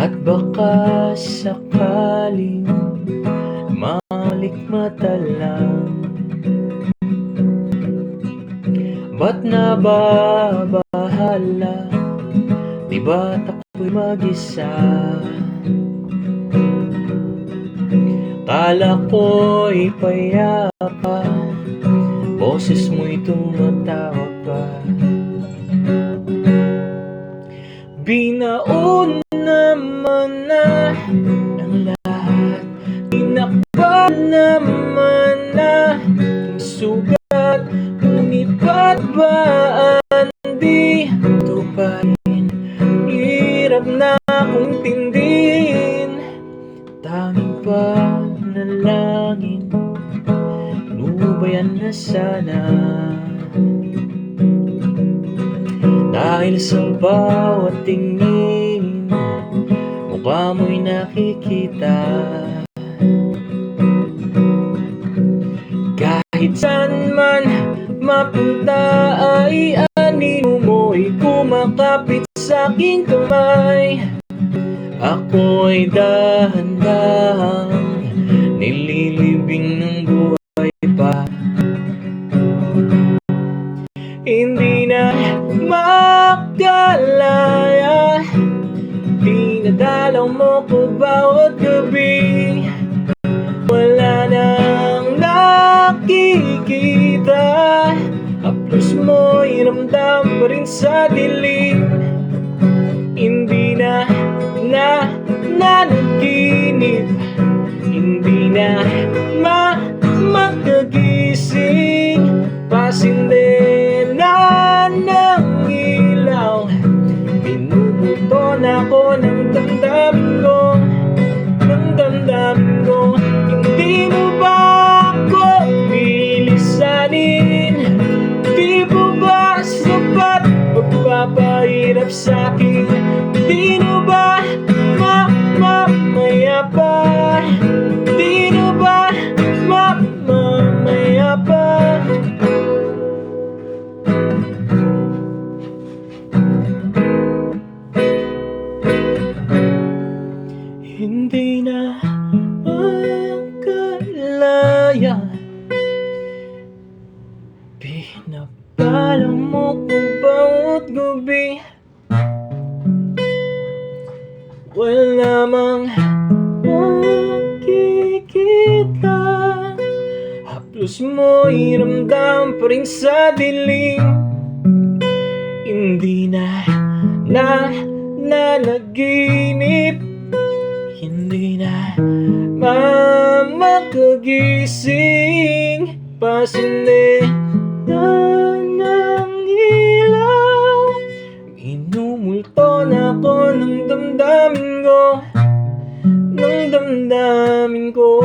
At baka sakaling malikmata lang, ba't nababahala? Di ba't ako'y mag-isa? Kala ko'y payapa, boses mo'y tumatawag pa. Binaon naman na ang lahat, tinakpan naman na ang sugat. Ngunit ba't ba di tuparin? Hirap na akong tindihin. Tanging panalangin, lubayan na sana. Dahil sa bawat tingin, mukha mo'y nakikita. Kahit saan man mapunta ay anino mo'y kumakapit sa aking kamay. Ako'y dahan-dahang nililibing ng buhay pa. Hindi na makalaya, dinadalaw mo ko bawat gabi. Wala nang nakikita, haplos mo'y ramdam pa rin sa dilim. Hindi na nanaginip, hindi na makagising. Pasinde na ng ilaw, binubuton ako ng damdamin ko, Hindi mo ba ako bilisanin? Di mo ba sapat pagpapahirap sa'kin? Di mo ba mamaya pa? Di mo ba mamaya pa? Hindi na makalaya, pinapalam mo ko bawat gabi. Wala mang makikita, haplos mo'y ramdam pa rin sa dilim. Hindi na nanaginip, hindi na makagising. Pasinde na ng ilaw, inumulton ako ng damdamin ko,